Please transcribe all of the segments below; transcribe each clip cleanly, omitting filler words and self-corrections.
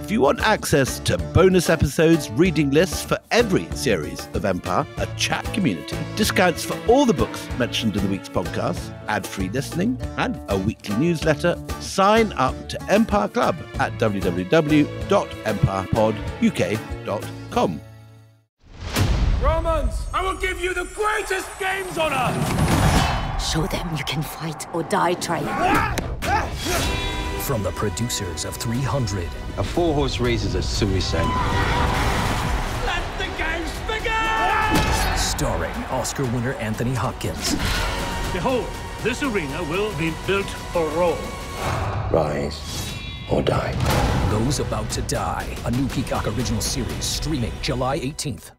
If you want access to bonus episodes, reading lists for every series of Empire, a chat community, discounts for all the books mentioned in the week's podcast, ad-free listening, and a weekly newsletter, sign up to Empire Club at www.empirepoduk.com. Romans, I will give you the greatest games on earth! Show them you can fight or die trying. From the producers of 300. A 4-horse race is a suicide. Let the games begin! Starring Oscar winner Anthony Hopkins. Behold, this arena will be built for Rome. Rise or die. Those About to Die. A new Peacock original series streaming July 18th.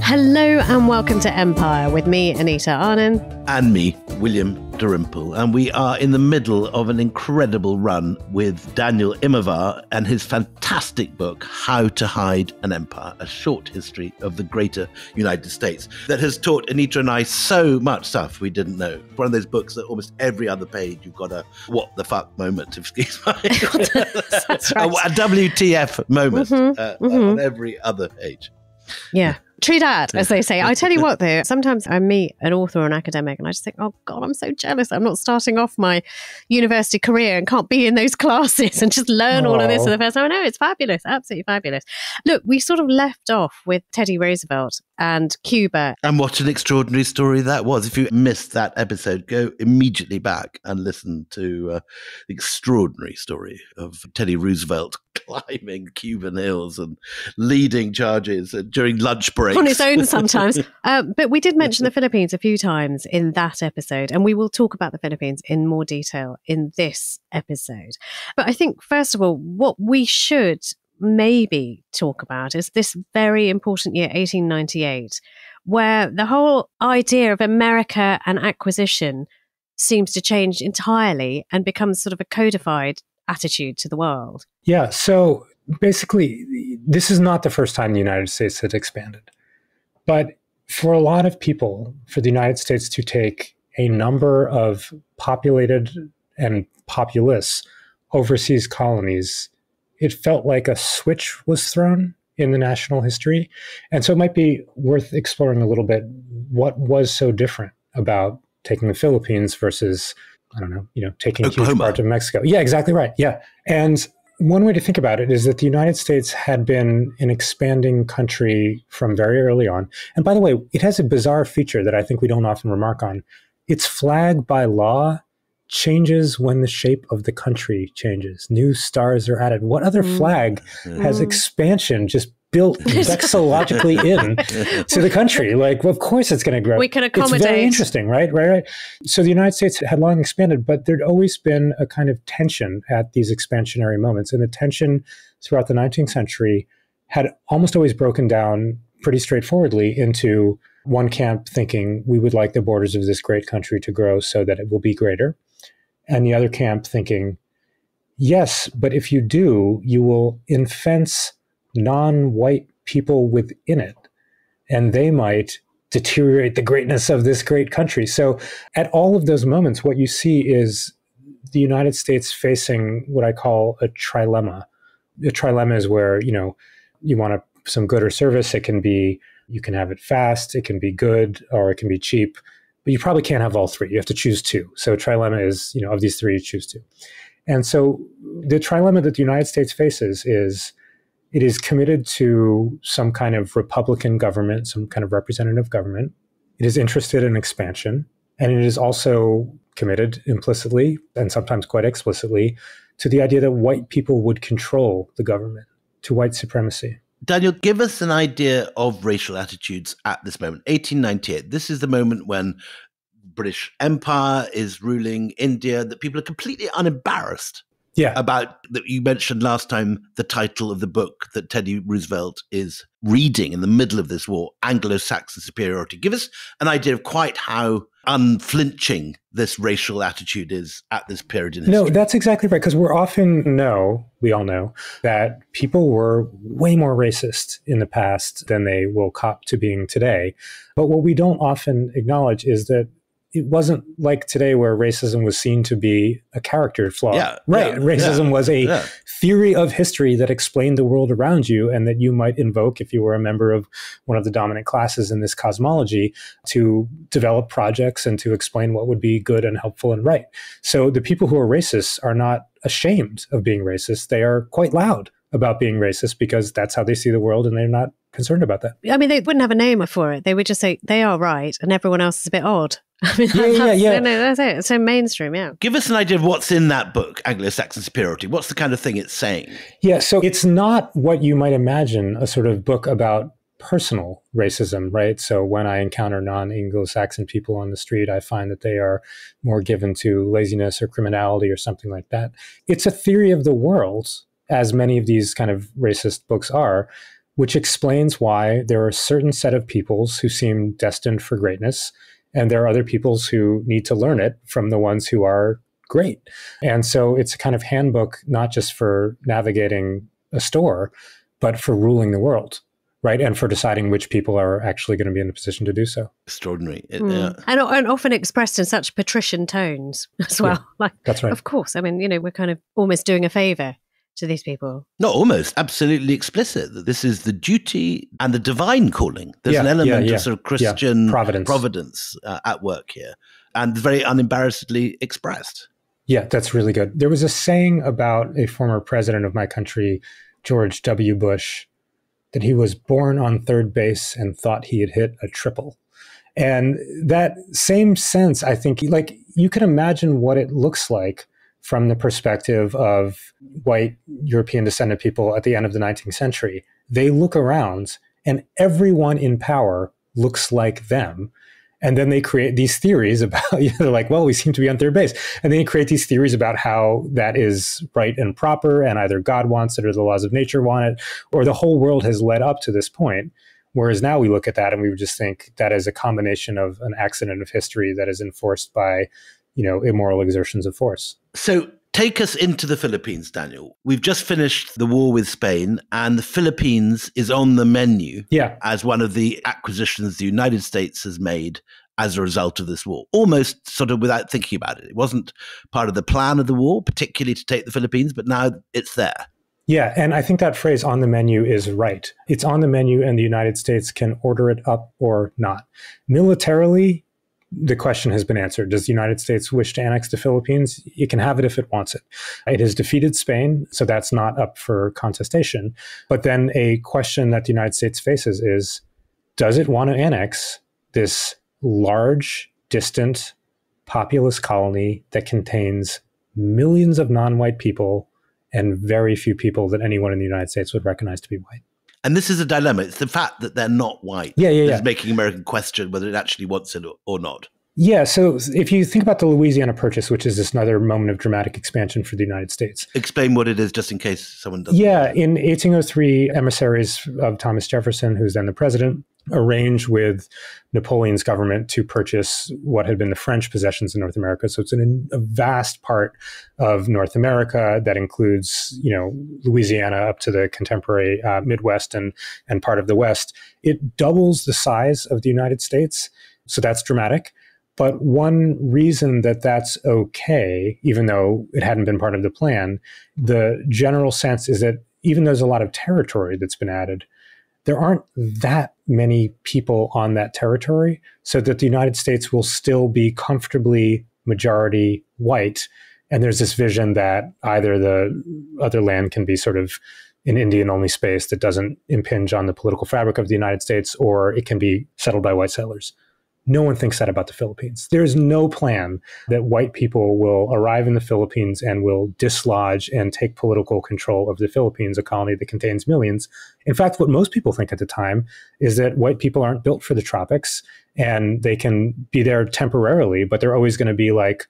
Hello and welcome to Empire with me, Anita Arnon. And me, William Dalrymple. And we are in the middle of an incredible run with Daniel Immerwahr and his fantastic book, How to Hide an Empire, a short history of the greater United States, that has taught Anita and I so much stuff we didn't know. One of those books that almost every other page you've got a what the fuck moment, excuse me. That's right. A WTF moment on every other page. Yeah. True that, as they say. I tell you what, though, sometimes I meet an author or an academic and I just think, oh, God, I'm so jealous. I'm not starting off my university career and can't be in those classes and just learn all of this for the first time. No, it's fabulous. Absolutely fabulous. Look, we sort of left off with Teddy Roosevelt and Cuba. And what an extraordinary story that was. If you missed that episode, go immediately back and listen to the extraordinary story of Teddy Roosevelt climbing Cuban hills and leading charges during lunch breaks. On his own sometimes. But we did mention the Philippines a few times in that episode, and we will talk about the Philippines in more detail in this episode. But I think, first of all, what we should maybe talk about is this very important year, 1898, where the whole idea of America and acquisition seems to change entirely and becomes sort of a codified attitude to the world. Yeah, so basically, this is not the first time the United States had expanded. But for a lot of people, for the United States to take a number of populated and populous overseas colonies, it felt like a switch was thrown in the national history. And so it might be worth exploring a little bit what was so different about taking the Philippines versus, I don't know, taking a huge part of Mexico. Yeah, exactly right. Yeah. And one way to think about it is that the United States had been an expanding country from very early on. And by the way, it has a bizarre feature that I think we don't often remark on. Its flag by law changes when the shape of the country changes. New stars are added. What other flag has expansion just built vexillologically in to the country? Like, well, of course it's going to grow. We can accommodate. It's very interesting, right? So the United States had long expanded, but there'd always been a kind of tension at these expansionary moments. And the tension throughout the 19th century had almost always broken down pretty straightforwardly into one camp thinking we would like the borders of this great country to grow so that it will be greater. And the other camp thinking, yes, but if you do, you will infence non-white people within it, and they might deteriorate the greatness of this great country. So at all of those moments, what you see is the United States facing what I call a trilemma. A trilemma is where, you want some good or service. It can be, you can have it fast, it can be good, or it can be cheap, but you probably can't have all three. You have to choose two. So a trilemma is, of these three, you choose two. And so the trilemma that the United States faces is it is committed to some kind of Republican government, some kind of representative government. It is interested in expansion, and it is also committed implicitly and sometimes quite explicitly to the idea that white people would control the government, to white supremacy. Daniel, give us an idea of racial attitudes at this moment. 1898, this is the moment when British Empire is ruling India, that people are completely unembarrassed Yeah. About that you mentioned last time, the title of the book that Teddy Roosevelt is reading in the middle of this war, Anglo-Saxon Superiority. Give us an idea of quite how unflinching this racial attitude is at this period in history. No, that's exactly right. Because we all know that people were way more racist in the past than they will cop to being today. But what we don't often acknowledge is that it wasn't like today where racism was seen to be a character flaw. Racism was a theory of history that explained the world around you and that you might invoke if you were a member of one of the dominant classes in this cosmology to develop projects and to explain what would be good and helpful and right. So the people who are racist are not ashamed of being racist. They are quite loud about being racist because that's how they see the world and they're not concerned about that. I mean, they wouldn't have a name for it. They would just say they are right and everyone else is a bit odd. I mean, yeah. No, that's it. It's so mainstream, yeah. Give us an idea of what's in that book, Anglo-Saxon Superiority. What's the kind of thing it's saying? Yeah, so it's not what you might imagine, a sort of book about personal racism, right? So when I encounter non-Anglo-Saxon people on the street, I find that they are more given to laziness or criminality or something like that. It's a theory of the world, as many of these kind of racist books are, which explains why there are a certain set of peoples who seem destined for greatness, and there are other peoples who need to learn it from the ones who are great. And so it's a kind of handbook, not just for navigating a store, but for ruling the world, right? And for deciding which people are actually going to be in a position to do so. Extraordinary. And often expressed in such patrician tones as well. Yeah, that's right. Of course. I mean, we're kind of almost doing a favor to these people. Not almost, absolutely explicit. That this is the duty and the divine calling. There's an element of sort of Christian providence at work here, and very unembarrassedly expressed. Yeah, that's really good. There was a saying about a former president of my country, George W. Bush, that he was born on third base and thought he had hit a triple. And that same sense, I think, like you can imagine what it looks like from the perspective of white European descendant people at the end of the 19th century. They look around and everyone in power looks like them. And then they create these theories about, they're like, well, we seem to be on third base. And then they create these theories about how that is right and proper, and either God wants it or the laws of nature want it, or the whole world has led up to this point. Whereas now we look at that and we would just think that is a combination of an accident of history that is enforced by immoral exertions of force. So take us into the Philippines, Daniel. We've just finished the war with Spain, and the Philippines is on the menu as one of the acquisitions the United States has made as a result of this war, almost sort of without thinking about it. It wasn't part of the plan of the war, particularly to take the Philippines, but now it's there. Yeah, and I think that phrase on the menu is right. It's on the menu and the United States can order it up or not. Militarily, the question has been answered. Does the United States wish to annex the Philippines? It can have it if it wants it. It has defeated Spain, so that's not up for contestation. But then a question that the United States faces is, does it want to annex this large, distant, populous colony that contains millions of non-white people and very few people that anyone in the United States would recognize to be white? And this is a dilemma. It's the fact that they're not white that's making America question whether it actually wants it or not. Yeah, so if you think about the Louisiana Purchase, which is this another moment of dramatic expansion for the United States. Explain what it is, just in case someone doesn't. Yeah, in 1803, emissaries of Thomas Jefferson, who's then the president, arranged with Napoleon's government to purchase what had been the French possessions in North America. So it's a vast part of North America that includes, Louisiana up to the contemporary Midwest and part of the West. It doubles the size of the United States. So that's dramatic. But one reason that that's okay, even though it hadn't been part of the plan, the general sense is that even though there's a lot of territory that's been added, there aren't that many people on that territory, so that the United States will still be comfortably majority white. And there's this vision that either the other land can be sort of an Indian-only space that doesn't impinge on the political fabric of the United States, or it can be settled by white settlers. No one thinks that about the Philippines. There's no plan that white people will arrive in the Philippines and will dislodge and take political control of the Philippines, a colony that contains millions. In fact, what most people think at the time is that white people aren't built for the tropics and they can be there temporarily, but they're always going to be like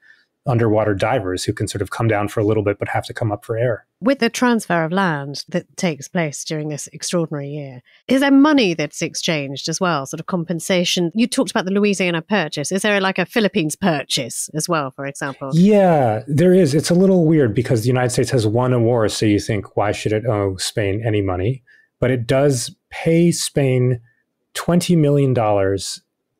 underwater divers who can sort of come down for a little bit but have to come up for air. With the transfer of land that takes place during this extraordinary year, is there money that's exchanged as well, sort of compensation? You talked about the Louisiana Purchase. Is there like a Philippines Purchase as well, for example? Yeah, there is. It's a little weird because the United States has won a war, so you think, why should it owe Spain any money? But it does pay Spain $20 million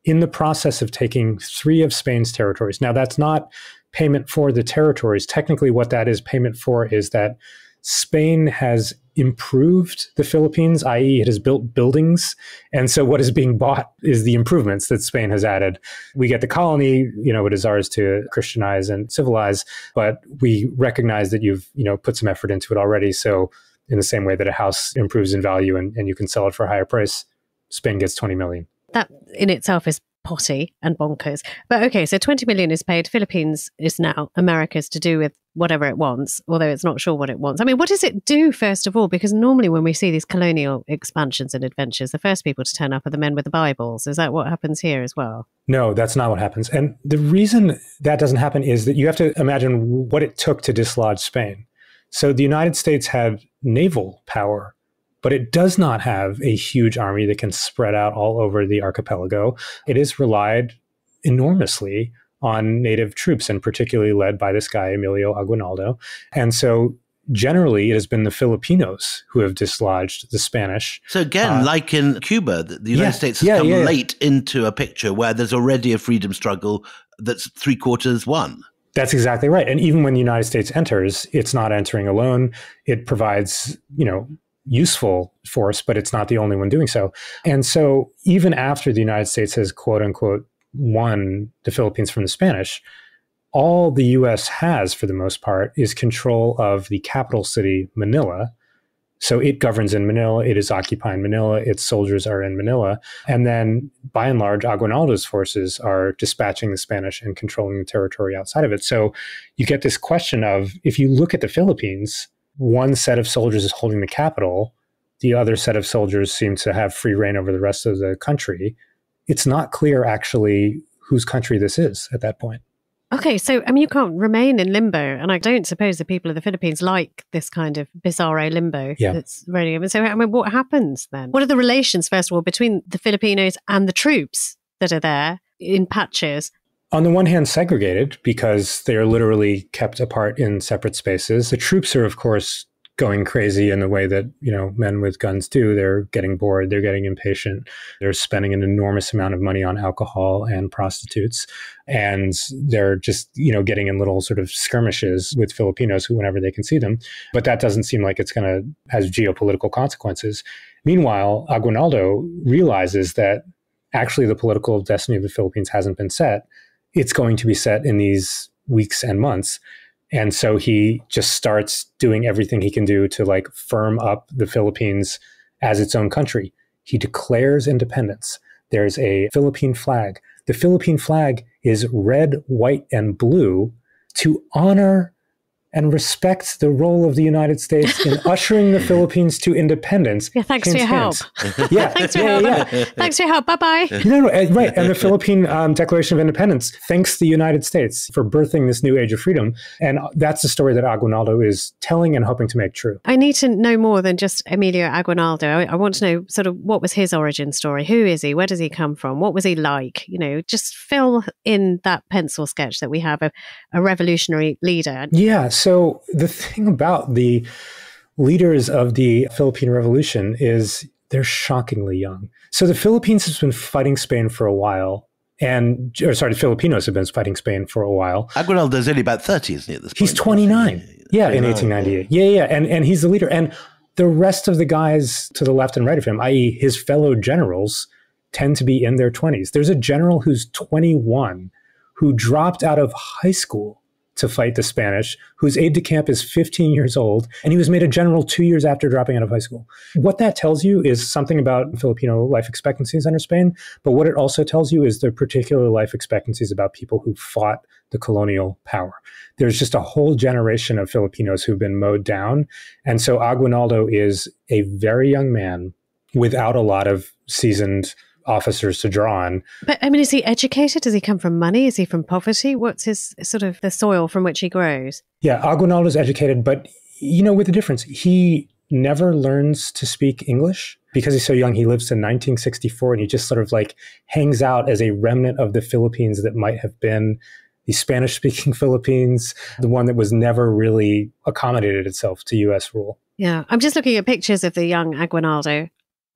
in the process of taking 3 of Spain's territories. Now, that's not payment for the territories. Technically, what that is payment for is that Spain has improved the Philippines, i.e. it has built buildings. And so what is being bought is the improvements that Spain has added. We get the colony, it is ours to Christianize and civilize, but we recognize that you've, put some effort into it already. So in the same way that a house improves in value and you can sell it for a higher price, Spain gets 20 million. That in itself is potty and bonkers. But okay, so 20 million is paid. Philippines is now America's to do with whatever it wants, although it's not sure what it wants. I mean, what does it do, first of all? Because normally when we see these colonial expansions and adventures, the first people to turn up are the men with the Bibles. Is that what happens here as well? No, that's not what happens. And the reason that doesn't happen is that you have to imagine what it took to dislodge Spain. So the United States had naval power, but it does not have a huge army that can spread out all over the archipelago. It has relied enormously on native troops, and particularly led by this guy, Emilio Aguinaldo. And so generally, it has been the Filipinos who have dislodged the Spanish. So again, like in Cuba, the United States has come late into a picture where there's already a freedom struggle that's 3/4 won. That's exactly right. And even when the United States enters, it's not entering alone. It provides, useful force, but it's not the only one doing so. And so even after the United States has, quote unquote, won the Philippines from the Spanish, all the U.S. has, for the most part, is control of the capital city, Manila. So it governs in Manila. It is occupying Manila. Its soldiers are in Manila. And then, by and large, Aguinaldo's forces are dispatching the Spanish and controlling the territory outside of it. So you get this question of, if you look at the Philippines, one set of soldiers is holding the capital. The other set of soldiers seem to have free reign over the rest of the country. It's not clear, actually, whose country this is at that point. Okay, so, you can't remain in limbo. And I don't suppose the people of the Philippines like this kind of bizarro limbo that's really... So, what happens then? What are the relations, first of all, between the Filipinos and the troops that are there in patches? On the one hand, segregated, because they are literally kept apart in separate spaces. The troops are, of course, going crazy in the way that, men with guns do. They're getting bored. They're getting impatient. They're spending an enormous amount of money on alcohol and prostitutes. And they're just, getting in little sort of skirmishes with Filipinos whenever they can see them. But that doesn't seem like it's going to have geopolitical consequences. Meanwhile, Aguinaldo realizes that actually the political destiny of the Philippines hasn't been set. It's going to be set in these weeks and months. And so he just starts doing everything he can do to firm up the Philippines as its own country. He declares independence. There's a Philippine flag. The Philippine flag is red, white, and blue to honor and respect the role of the United States in ushering the Philippines to independence. Yeah, thanks for your help. Yeah, thanks for your help. Thanks for your help. Bye-bye. No, right. And the Philippine Declaration of Independence thanks the United States for birthing this new age of freedom. And that's the story that Aguinaldo is telling and hoping to make true. I need to know more than just Emilio Aguinaldo. I want to know sort of what was his origin story? Who is he? Where does he come from? What was he like? Just fill in that pencil sketch that we have a revolutionary leader. Yeah. So the thing about the leaders of the Philippine Revolution is they're shockingly young. So the Philippines has been fighting Spain for a while. The Filipinos have been fighting Spain for a while. Aguinaldo's only about 30, isn't he, at this point? He's 29. Yeah, in 1898. Yeah. And he's the leader. And the rest of the guys to the left and right of him, i.e. his fellow generals, tend to be in their 20s. There's a general who's 21 who dropped out of high school to fight the Spanish, whose aide-de-camp is 15 years old, and he was made a general 2 years after dropping out of high school. What that tells you is something about Filipino life expectancies under Spain, but what it also tells you is the particular life expectancies about people who fought the colonial power. There's just a whole generation of Filipinos who've been mowed down, and so Aguinaldo is a very young man without a lot of seasoned officers to draw on. But I mean, is he educated? Does he come from money? Is he from poverty? What's his sort of the soil from which he grows? Yeah, Aguinaldo's educated, but, with a difference. He never learns to speak English because he's so young. He lives to 1964, and he just sort of like hangs out as a remnant of the Philippines that might have been the Spanish-speaking Philippines, the one that was never really accommodated itself to U.S. rule. Yeah, I'm just looking at pictures of the young Aguinaldo.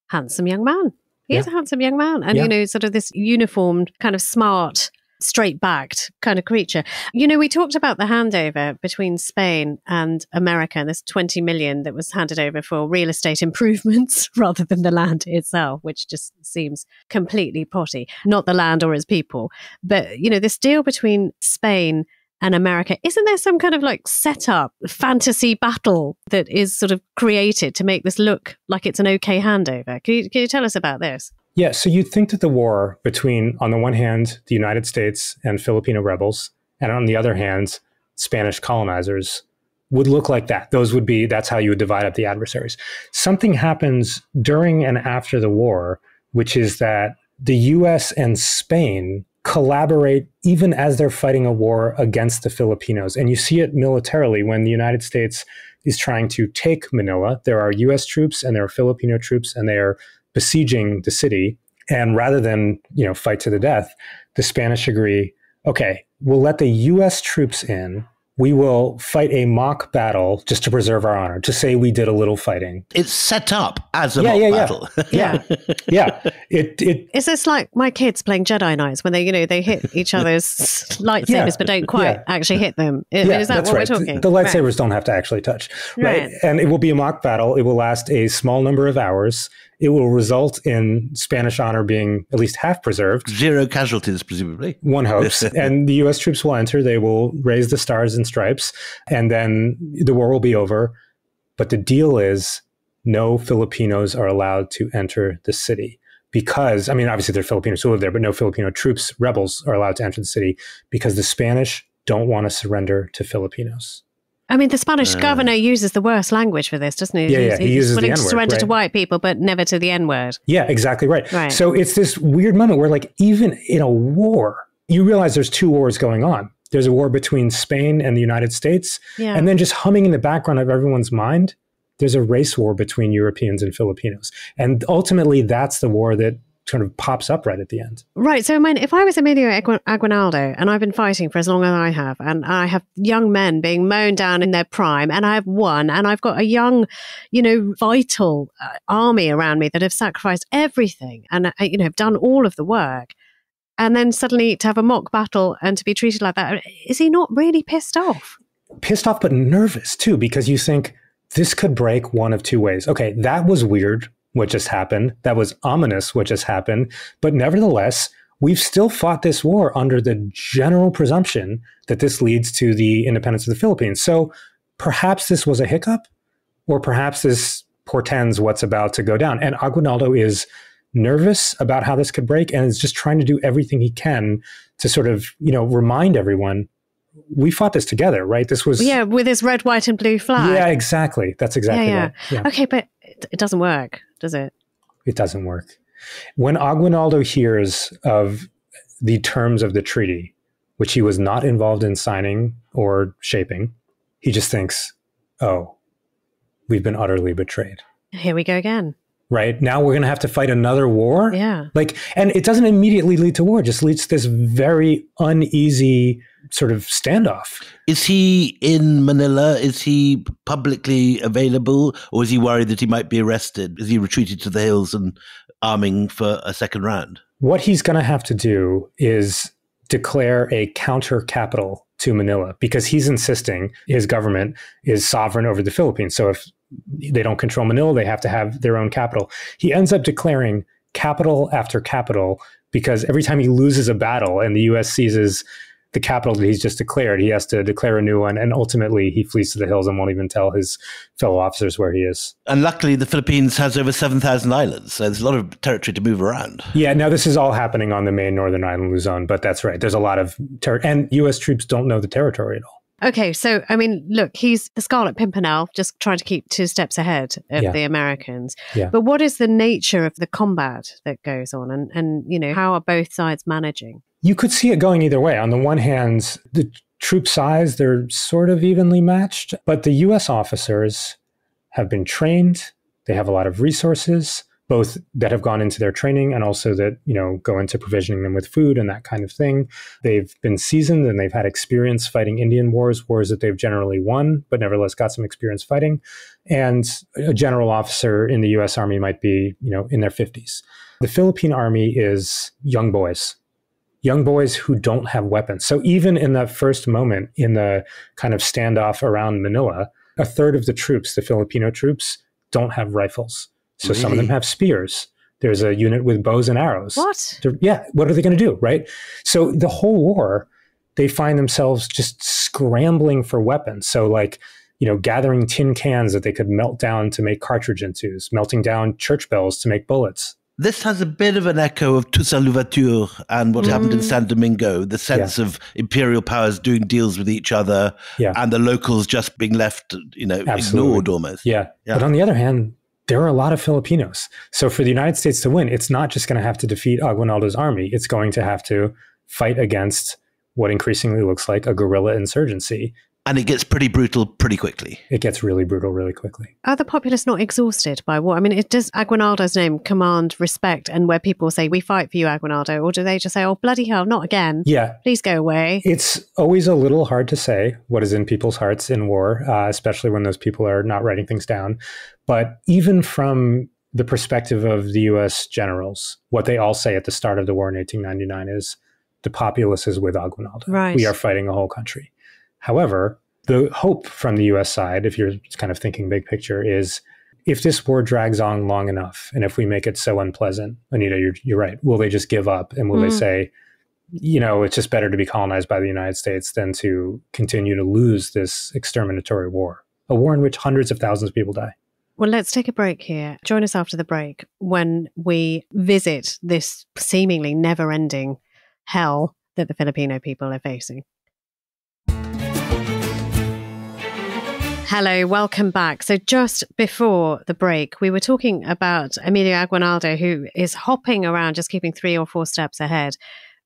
Handsome young man. He is a handsome young man. And, sort of this uniformed, kind of smart, straight-backed kind of creature. We talked about the handover between Spain and America, and this 20 million that was handed over for real estate improvements rather than the land itself, which just seems completely potty. Not the land or its people. But, this deal between Spain and America, isn't there some kind of like setup, fantasy battle that is sort of created to make this look like it's an okay handover? Can you tell us about this? Yeah, so you'd think that the war between, on the one hand, the United States and Filipino rebels, and on the other hand, Spanish colonizers, would look like that. That's how you would divide up the adversaries. Something happens during and after the war, which is that the US and Spain collaborate even as they're fighting a war against the Filipinos. And you see it militarily when the United States is trying to take Manila. There are US troops and there are Filipino troops, and they are besieging the city. And rather than, fight to the death, the Spanish agree, okay, we'll let the US troops in. We will fight a mock battle just to preserve our honor, to say we did a little fighting. It's set up as a mock battle. Yeah. Is this like my kids playing Jedi Knights when they hit each other's lightsabers but don't quite actually hit them? Is that what we're talking? The lightsabers don't have to actually touch. Right. And it will be a mock battle. It will last a small number of hours. It will result in Spanish honor being at least half preserved. 0 casualties, presumably. One hopes. And the U.S. troops will enter. They will raise the stars and stripes. And then the war will be over. But the deal is no Filipinos are allowed to enter the city. Because, obviously there are Filipinos who live there, but no Filipino troops, rebels, are allowed to enter the city because the Spanish don't want to surrender to Filipinos. The Spanish governor uses the worst language for this, doesn't he? Yeah, he uses the N-word. He's willing to surrender to white people, but never to the N-word. Yeah, exactly right. So it's this weird moment where, like, even in a war, you realize there's two wars going on. There's a war between Spain and the United States. Yeah. And then just humming in the background of everyone's mind, there's a race war between Europeans and Filipinos. And ultimately, that's the war that sort of pops up right at the end. Right. So, if I was Emilio Aguinaldo, and I've been fighting for as long as I have, and I have young men being mown down in their prime, and I have won, and I've got a young, vital army around me that have sacrificed everything and, have done all of the work, and then suddenly to have a mock battle and to be treated like that, is he not really pissed off? Pissed off, but nervous too, because you think this could break one of two ways. Okay, that was weird, what just happened. That was ominous, what just happened. But nevertheless, we've still fought this war under the general presumption that this leads to the independence of the Philippines. So perhaps this was a hiccup, or perhaps this portends what's about to go down. And Aguinaldo is nervous about how this could break and is just trying to do everything he can to sort of, remind everyone, we fought this together, right? This was... Yeah, with his red, white, and blue flag. Yeah, exactly. That's exactly right. Yeah. Okay, but it doesn't work, does it? It doesn't work. When Aguinaldo hears of the terms of the treaty, which he was not involved in signing or shaping, he just thinks, oh, we've been utterly betrayed. Here we go again. Right? Now we're going to have to fight another war? Yeah. And it doesn't immediately lead to war. It just leads to this very uneasy sort of standoff. Is he in Manila? Is he publicly available? Or is he worried that he might be arrested? Is he retreated to the hills and arming for a second round? What he's going to have to do is declare a counter capital to Manila, because he's insisting his government is sovereign over the Philippines. So if they don't control Manila, they have to have their own capital. He ends up declaring capital after capital, because every time he loses a battle and the U.S. seizes the capital that he's just declared, he has to declare a new one. And ultimately, he flees to the hills and won't even tell his fellow officers where he is. And luckily, the Philippines has over 7,000 islands. So there's a lot of territory to move around. Yeah, now this is all happening on the main northern island, Luzon. But that's right. There's a lot of and U.S. troops don't know the territory at all. Okay, so, I mean, look, he's the Scarlet Pimpernel, just trying to keep 2 steps ahead of the Americans. Yeah. But what is the nature of the combat that goes on? And, you know, how are both sides managing? You could see it going either way. On the one hand, the troop size, they're sort of evenly matched, but the U.S. officers have been trained. They have a lot of resources, both that have gone into their training and also that, you know, go into provisioning them with food and that kind of thing. They've been seasoned and they've had experience fighting Indian wars that they've generally won, but nevertheless got some experience fighting. And a general officer in the U.S. Army might be, you know, in their 50s. The Philippine Army is young boys who don't have weapons. So even in that first moment in the kind of standoff around Manila, a third of the troops, the Filipino troops, don't have rifles. So really? Some of them have spears. There's a unit with bows and arrows. What? What are they going to do, right? So the whole war, they find themselves just scrambling for weapons. So like, you know, gathering tin cans that they could melt down to make cartridge into, melting down church bells to make bullets. This has a bit of an echo of Toussaint Louverture and what happened in San Domingo, the sense of imperial powers doing deals with each other and the locals just being left, you know, ignored almost. Yeah. But on the other hand, there are a lot of Filipinos. So for the United States to win, it's not just going to have to defeat Aguinaldo's army. It's going to have to fight against what increasingly looks like a guerrilla insurgency. And it gets pretty brutal pretty quickly. It gets really brutal really quickly. Are the populace not exhausted by war? I mean, does Aguinaldo's name command respect and where people say, we fight for you, Aguinaldo? Or do they just say, oh, bloody hell, not again? Yeah. Please go away. It's always a little hard to say what is in people's hearts in war, especially when those people are not writing things down. But even from the perspective of the U.S. generals, what they all say at the start of the war in 1899 is the populace is with Aguinaldo. Right. We are fighting a whole country. However, the hope from the U.S. side, if you're kind of thinking big picture, is if this war drags on long enough and if we make it so unpleasant, Anita, you're right, will they just give up? And will they say, you know, it's just better to be colonized by the United States than to continue to lose this exterminatory war, a war in which hundreds of thousands of people die? Well, let's take a break here. Join us after the break when we visit this seemingly never-ending hell that the Filipino people are facing. Hello, welcome back. So just before the break, we were talking about Emilio Aguinaldo, who is hopping around, just keeping 3 or 4 steps ahead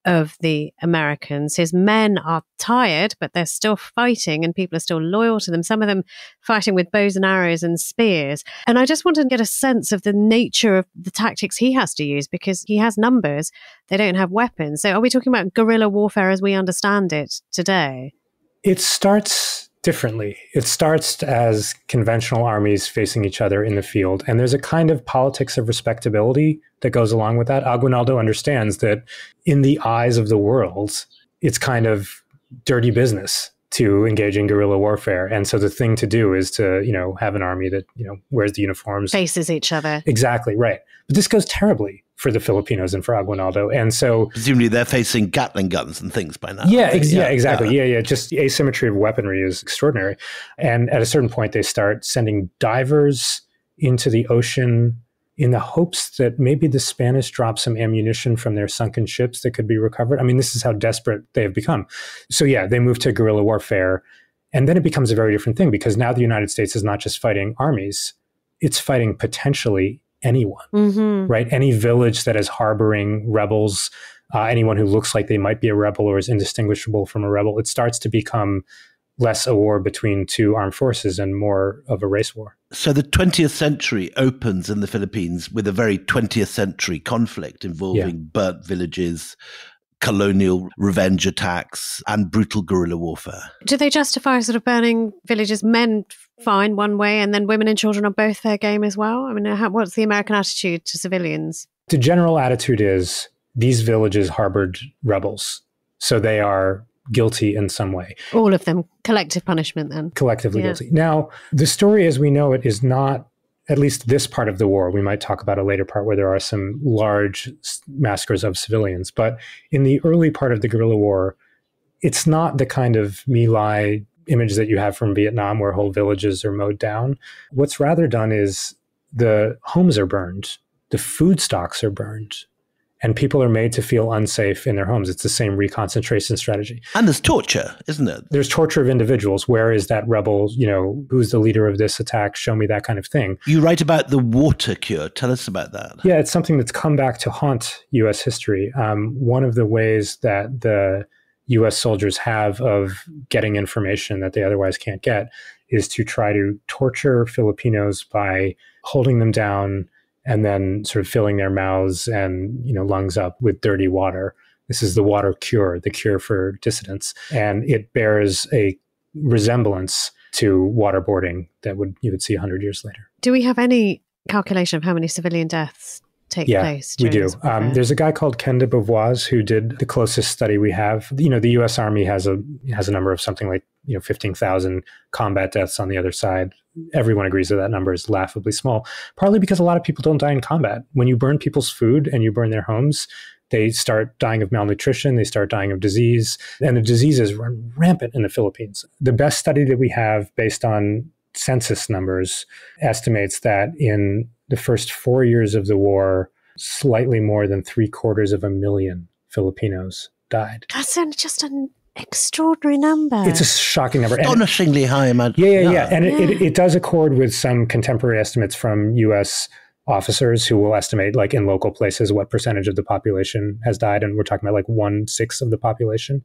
of the Americans. His men are tired, but they're still fighting and people are still loyal to them. Some of them fighting with bows and arrows and spears. And I just wanted to get a sense of the nature of the tactics he has to use because he has numbers. They don't have weapons. So are we talking about guerrilla warfare as we understand it today? It starts differently. It starts as conventional armies facing each other in the field. And there's a kind of politics of respectability that goes along with that. Aguinaldo understands that in the eyes of the world, it's kind of dirty business to engage in guerrilla warfare. And so the thing to do is to, you know, have an army that, you know, wears the uniforms. Faces each other. Exactly, right. But this goes terribly for the Filipinos and for Aguinaldo. And so presumably they're facing Gatling guns and things by now. Yeah, exactly. Yeah. Just the asymmetry of weaponry is extraordinary. And at a certain point, they start sending divers into the ocean in the hopes that maybe the Spanish drop some ammunition from their sunken ships that could be recovered. I mean, this is how desperate they have become. So yeah, they move to guerrilla warfare. And then it becomes a very different thing because now the United States is not just fighting armies, it's fighting potentially anyone, right? Any village that is harboring rebels, anyone who looks like they might be a rebel or is indistinguishable from a rebel, it starts to become less a war between 2 armed forces and more of a race war. So the 20th century opens in the Philippines with a very 20th century conflict involving burnt villages, colonial revenge attacks, and brutal guerrilla warfare. Do they justify sort of burning villages? Men fine one way, and then women and children are both fair game as well? I mean, what's the American attitude to civilians? The general attitude is these villages harbored rebels, so they are guilty in some way. All of them. Collective punishment then. Collectively guilty. Now, the story as we know it is not, at least this part of the war. We might talk about a later part where there are some large massacres of civilians. But in the early part of the guerrilla war, it's not the kind of My Lai image that you have from Vietnam where whole villages are mowed down. What's rather done is the homes are burned, the food stocks are burned, and people are made to feel unsafe in their homes. It's the same reconcentration strategy. And there's torture, isn't it? There's torture of individuals. Where is that rebel? Who's the leader of this attack? Show me that kind of thing. You write about the water cure. Tell us about that. Yeah, it's something that's come back to haunt U.S. history. One of the ways that the U.S. soldiers have of getting information that they otherwise can't get is to try to torture Filipinos by holding them down and then sort of filling their mouths and lungs up with dirty water. This is the water cure, the cure for dissidents. And it bears a resemblance to waterboarding that you would see 100 years later. Do we have any calculation of how many civilian deaths take place? We do. There's a guy called Ken de Beauvois who did the closest study we have. The U.S. Army has a number of something like 15,000 combat deaths on the other side. Everyone agrees that number is laughably small, partly because a lot of people don't die in combat. When you burn people's food and you burn their homes, they start dying of malnutrition, they start dying of disease, and the diseases run rampant in the Philippines. The best study that we have based on census numbers estimates that in the first 4 years of the war, slightly more than 750,000 Filipinos died. That's just an extraordinary number. It's a shocking number. Astonishingly high amount. Yeah. And it does accord with some contemporary estimates from U.S. officers who will estimate, like in local places, what percentage of the population has died. And we're talking about like 1/6 of the population.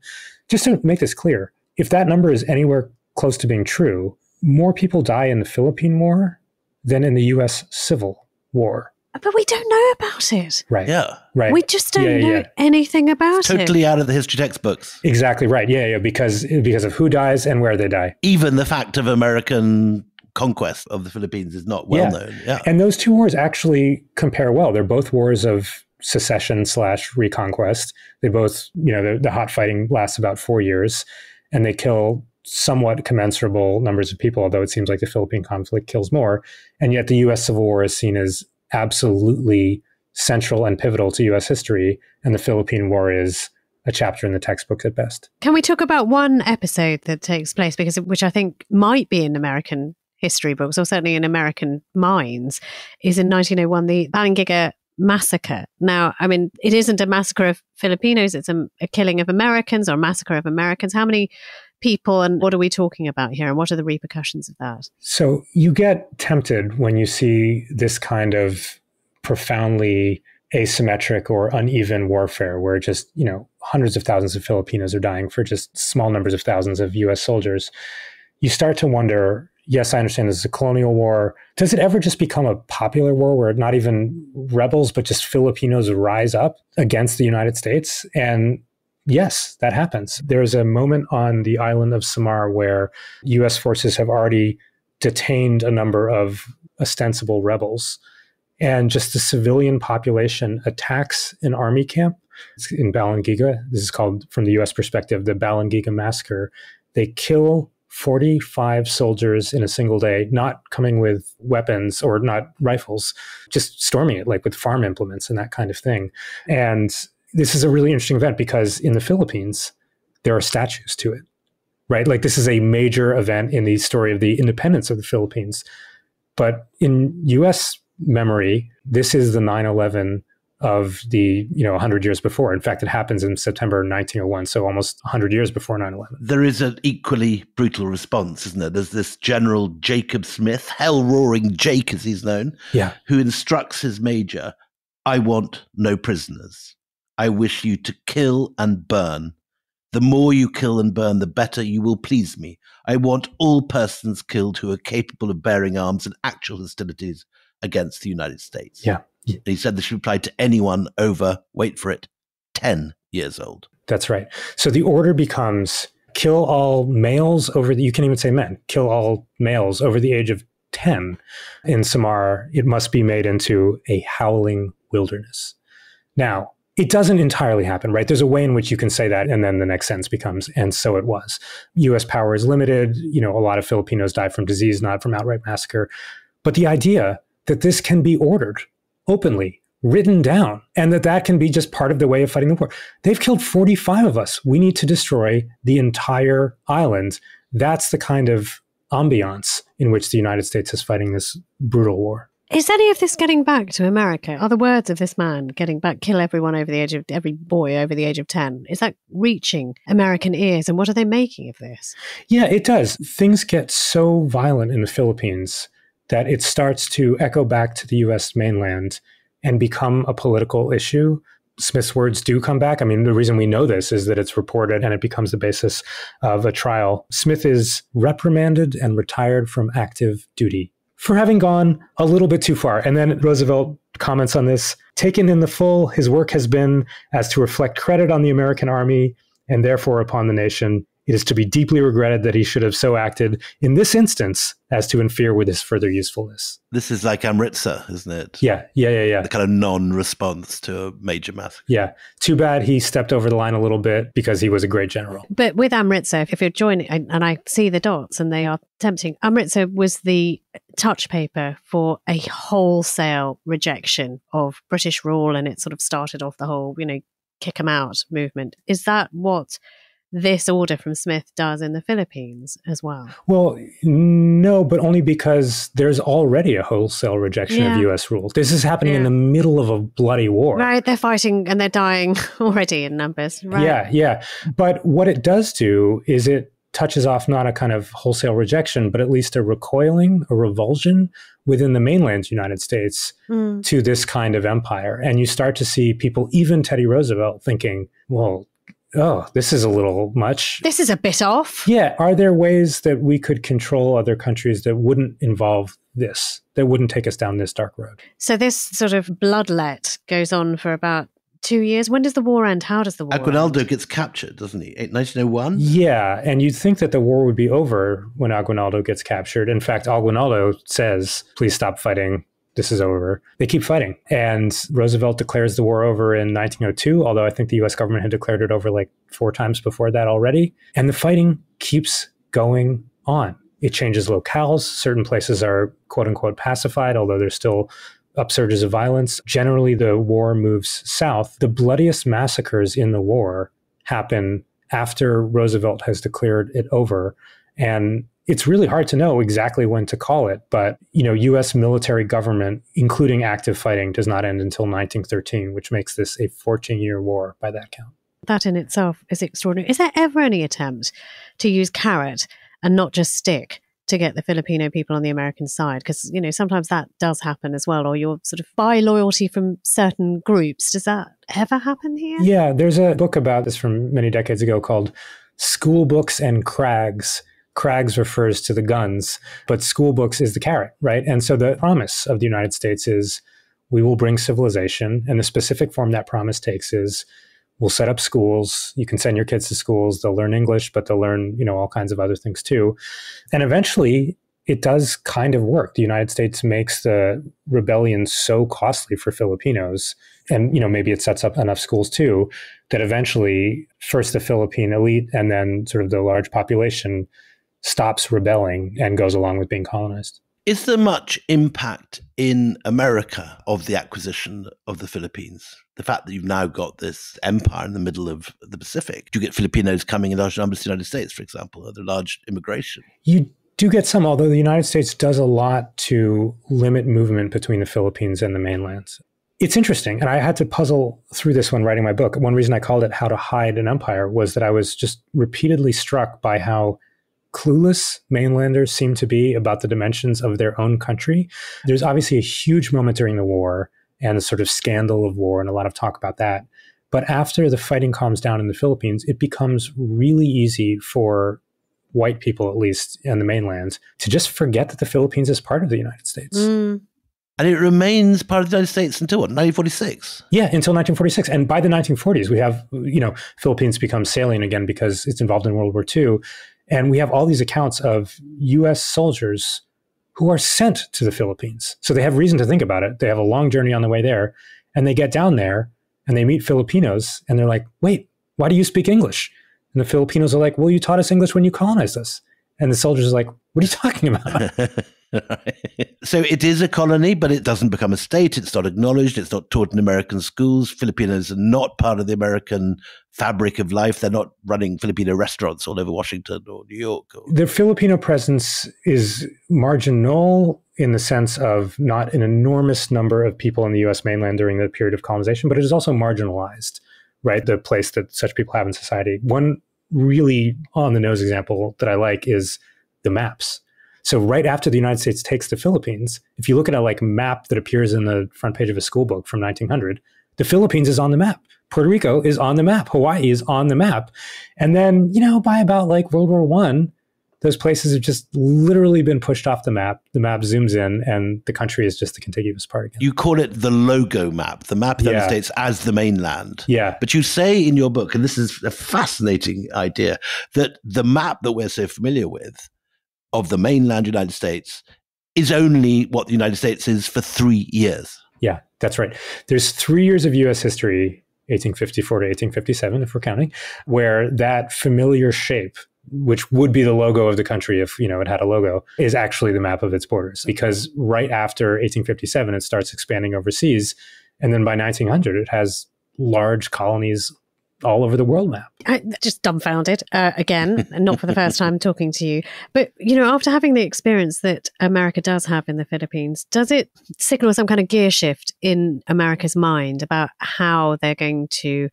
Just to make this clear, if that number is anywhere close to being true, more people die in the Philippine War than in the U.S. Civil War. But we don't know about it. Right. Yeah. Right. We just don't know anything about it's totally out of the history textbooks. Exactly right. Yeah. Because of who dies and where they die. Even the fact of American conquest of the Philippines is not well known. Yeah. And those two wars actually compare well. They're both wars of secession/reconquest. They both, the hot fighting lasts about 4 years, and they kill somewhat commensurable numbers of people, although it seems like the Philippine conflict kills more. And yet the U.S. Civil War is seen as absolutely central and pivotal to U.S. history, and the Philippine War is a chapter in the textbooks at best. Can we talk about one episode that takes place, which I think might be in American history books, or certainly in American minds, is in 1901, the Balangiga massacre. Now, I mean, it isn't a massacre of Filipinos, it's a killing of Americans, or a massacre of Americans. How many people, and what are we talking about here, and what are the repercussions of that? So you get tempted when you see this kind of profoundly asymmetric or uneven warfare where just, hundreds of thousands of Filipinos are dying for just small numbers of thousands of US soldiers. You start to wonder, yes, I understand this is a colonial war. Does it ever just become a popular war where not even rebels, but just Filipinos rise up against the United States? And yes, that happens. There's a moment on the island of Samar where U.S. forces have already detained a number of ostensible rebels, and just the civilian population attacks an army camp. It's in Balangiga. This is called, from the U.S. perspective, the Balangiga massacre. They kill 45 soldiers in a single day, not coming with weapons or not rifles, just storming it like with farm implements and that kind of thing. And this is a really interesting event because in the Philippines, there are statues to it, right? Like this is a major event in the story of the independence of the Philippines. But in U.S. memory, this is the 9/11 of the, 100 years before. In fact, it happens in September 1901, so almost 100 years before 9/11. There is an equally brutal response, isn't there? There's this General Jacob Smith, hell-roaring Jake as he's known, who instructs his major, I want no prisoners. I wish you to kill and burn. The more you kill and burn, the better you will please me. I want all persons killed who are capable of bearing arms in actual hostilities against the United States. Yeah. He said this should apply to anyone over, wait for it, 10 years old. That's right. So the order becomes kill all males you can even say men, kill all males over the age of 10. In Samar, it must be made into a howling wilderness. Now, it doesn't entirely happen, right? There's a way in which you can say that, and then the next sentence becomes, and so it was. U.S. power is limited. A lot of Filipinos die from disease, not from outright massacre. But the idea that this can be ordered openly, written down, and that can be just part of the way of fighting the war. They've killed 45 of us. We need to destroy the entire island. That's the kind of ambiance in which the United States is fighting this brutal war. Is any of this getting back to America? Are the words of this man getting back, kill every boy over the age of 10? Is that reaching American ears? And what are they making of this? Yeah, it does. Things get so violent in the Philippines that it starts to echo back to the U.S. mainland and become a political issue. Smith's words do come back. I mean, the reason we know this is that it's reported and it becomes the basis of a trial. Smith is reprimanded and retired from active duty for having gone a little bit too far. And then Roosevelt comments on this. Taken in the full, his work has been as to reflect credit on the American army and therefore upon the nation. It is to be deeply regretted that he should have so acted in this instance as to interfere with his further usefulness. This is like Amritsar, isn't it? Yeah. The kind of non-response to a major massacre. Yeah. Too bad he stepped over the line a little bit because he was a great general. But with Amritsar, if you're joining, and I see the dots and they are tempting, Amritsar was the touch paper for a wholesale rejection of British rule, and it sort of started off the whole, kick 'em out movement. Is that what this order from Smith does in the Philippines as well? Well, no, but only because there's already a wholesale rejection of U.S. rule. This is happening in the middle of a bloody war. Right, they're fighting and they're dying already in numbers. Right. Yeah. But what it does do is it touches off not a kind of wholesale rejection, but at least a recoiling, a revulsion within the mainland United States to this kind of empire. And you start to see people, even Teddy Roosevelt, thinking, well, this is a little much. This is a bit off. Yeah. Are there ways that we could control other countries that wouldn't involve this, that wouldn't take us down this dark road? So this sort of bloodlet goes on for about 2 years. When does the war end? How does the war Aguinaldo end? gets captured, doesn't he? 1901? Yeah. And you'd think that the war would be over when Aguinaldo gets captured. In fact, Aguinaldo says, please stop fighting. This is over. They keep fighting. And Roosevelt declares the war over in 1902, although I think the U.S. government had declared it over like 4 times before that already. And the fighting keeps going on. It changes locales. Certain places are quote unquote pacified, although there's still upsurges of violence. Generally, the war moves south. The bloodiest massacres in the war happen after Roosevelt has declared it over. And it's really hard to know exactly when to call it, but, U.S. military government, including active fighting, does not end until 1913, which makes this a 14-year war by that count. That in itself is extraordinary. Is there ever any attempt to use carrot and not just stick to get the Filipino people on the American side? Because, sometimes that does happen as well, or you're sort of buy loyalty from certain groups. Does that ever happen here? Yeah, there's a book about this from many decades ago called School Books and Crags. Crags refers to the guns, but school books is the carrot, right? And so the promise of the United States is we will bring civilization. And the specific form that promise takes is we'll set up schools. You can send your kids to schools. They'll learn English, but they'll learn, all kinds of other things too. And eventually it does kind of work. The United States makes the rebellion so costly for Filipinos, and maybe it sets up enough schools too, that eventually first the Philippine elite and then sort of the large population stops rebelling and goes along with being colonized. Is there much impact in America of the acquisition of the Philippines? The fact that you've now got this empire in the middle of the Pacific. Do you get Filipinos coming in large numbers to the United States, for example? Are there large immigration? You do get some, although the United States does a lot to limit movement between the Philippines and the mainland. It's interesting, and I had to puzzle through this when writing my book. One reason I called it How to Hide an Empire was that I was just repeatedly struck by how clueless mainlanders seem to be about the dimensions of their own country. There's obviously a huge moment during the war and the sort of scandal of war and a lot of talk about that. But after the fighting calms down in the Philippines, it becomes really easy for white people, at least in the mainland, to just forget that the Philippines is part of the United States. And it remains part of the United States until what, 1946? Yeah, until 1946. And by the 1940s, we have, Philippines becomes salient again because it's involved in World War II. And we have all these accounts of U.S. soldiers who are sent to the Philippines. So they have reason to think about it. They have a long journey on the way there. And they get down there and they meet Filipinos. And they're like, wait, why do you speak English? And the Filipinos are like, well, you taught us English when you colonized us. And the soldiers are like, what are you talking about? So it is a colony, but it doesn't become a state. It's not acknowledged. It's not taught in American schools. Filipinos are not part of the American fabric of life. They're not running Filipino restaurants all over Washington or New York. The Filipino presence is marginal in the sense of not an enormous number of people in the U.S. mainland during the period of colonization, but it is also marginalized, right? The place that such people have in society. One really on-the-nose example that I like is the maps. So right after the United States takes the Philippines, if you look at a map that appears in the front page of a school book from 1900, the Philippines is on the map. Puerto Rico is on the map. Hawaii is on the map. And then, by about World War I, those places have just literally been pushed off the map. The map zooms in and the country is just the contiguous part again. You call it the logo map, the map of the United States as the mainland. Yeah. But you say in your book, and this is a fascinating idea, that the map that we're so familiar with of the mainland United States is only what the United States is for 3 years. Yeah, that's right. There's 3 years of U.S. history, 1854 to 1857, if we're counting, where that familiar shape, which would be the logo of the country if, it had a logo, is actually the map of its borders. Because right after 1857, it starts expanding overseas. And then by 1900, it has large colonies all over the world map. I'm just dumbfounded again, not for the first time talking to you. But, after having the experience that America does have in the Philippines, does it signal some kind of gear shift in America's mind about how they're going to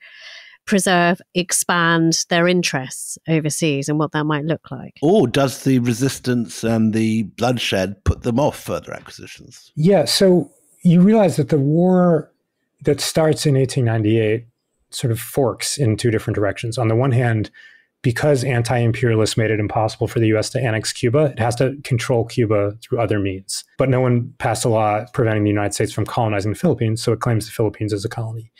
preserve, expand their interests overseas and what that might look like? Or does the resistance and the bloodshed put them off further acquisitions? Yeah, so you realize that the war that starts in 1898 sort of forks in two different directions. On the one hand, because anti-imperialists made it impossible for the U.S. to annex Cuba, it has to control Cuba through other means. But no one passed a law preventing the United States from colonizing the Philippines, so it claims the Philippines as a colony.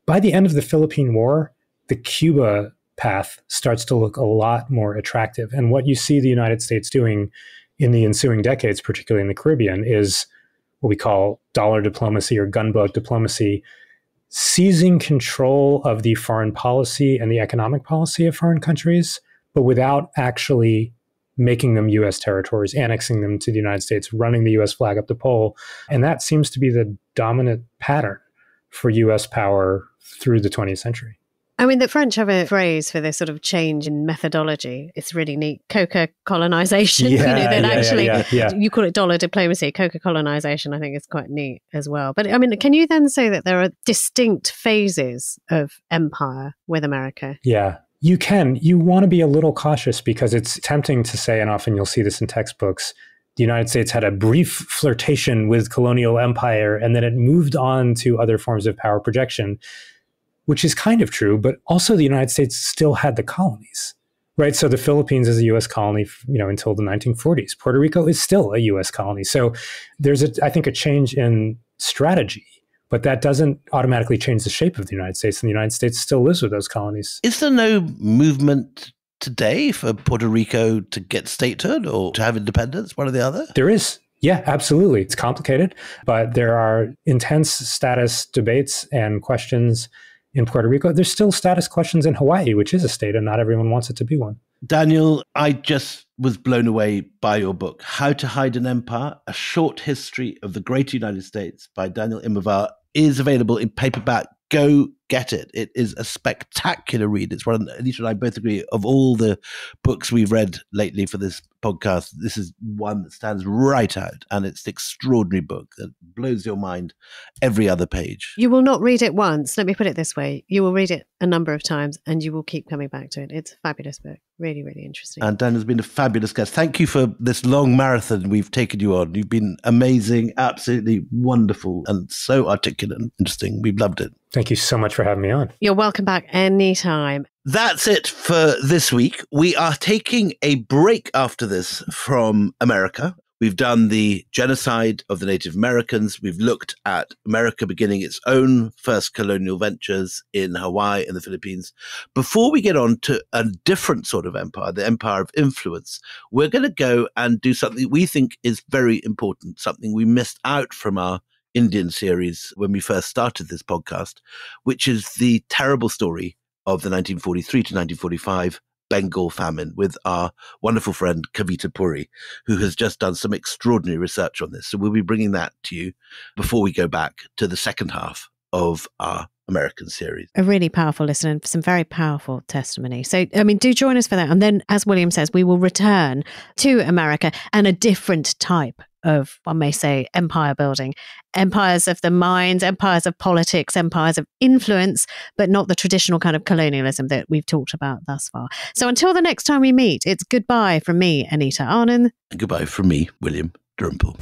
By the end of the Philippine War, the Cuba path starts to look a lot more attractive. And what you see the United States doing in the ensuing decades, particularly in the Caribbean, is what we call dollar diplomacy or gunboat diplomacy, seizing control of the foreign policy and the economic policy of foreign countries, but without actually making them U.S. territories, annexing them to the United States, running the U.S. flag up the pole. And that seems to be the dominant pattern for U.S. power through the 20th century. I mean, the French have a phrase for this sort of change in methodology. It's really neat. Coca colonization. You call it dollar diplomacy. Coca colonization, I think, is quite neat as well. But I mean, can you then say that there are distinct phases of empire with America? Yeah, you can. You want to be a little cautious because it's tempting to say, and often you'll see this in textbooks, the United States had a brief flirtation with colonial empire and then it moved on to other forms of power projection, which is kind of true, but also the United States still had the colonies, right? So the Philippines is a U.S. colony, until the 1940s. Puerto Rico is still a U.S. colony. So there's, I think, a change in strategy, but that doesn't automatically change the shape of the United States, and the United States still lives with those colonies. Is there no movement today for Puerto Rico to get statehood or to have independence, one or the other? There is. Yeah, absolutely. It's complicated, but there are intense status debates and questions in Puerto Rico. There's still status questions in Hawaii, which is a state, and not everyone wants it to be one. Daniel, I just was blown away by your book, How to Hide an Empire, A Short History of the Great United States by Daniel Immerwahr, is available in paperback. Go get it. It is a spectacular read. It's one, Anita and I both agree, of all the books we've read lately for this podcast, this is one that stands right out, and it's an extraordinary book that blows your mind every other page. You will not read it once. Let me put it this way. You will read it a number of times and you will keep coming back to it. It's a fabulous book. Really, really interesting. And Dan has been a fabulous guest. Thank you for this long marathon we've taken you on. You've been amazing, absolutely wonderful, and so articulate and interesting. We've loved it. Thank you so much for having me on. You're welcome back anytime. That's it for this week. We are taking a break after this from America. We've done the genocide of the Native Americans. We've looked at America beginning its own first colonial ventures in Hawaii and the Philippines. Before we get on to a different sort of empire, the empire of influence, we're going to go and do something we think is very important, something we missed out from our Indian series when we first started this podcast, which is the terrible story of the 1943 to 1945 Bengal famine with our wonderful friend Kavita Puri, who has just done some extraordinary research on this. So we'll be bringing that to you before we go back to the second half of our American series. A really powerful listen and some very powerful testimony. So, I mean, do join us for that. And then, as William says, we will return to America and a different type of, one may say, empire building. Empires of the mind, empires of politics, empires of influence, but not the traditional kind of colonialism that we've talked about thus far. So until the next time we meet, it's goodbye from me, Anita Arnon. And goodbye from me, William Dalrymple.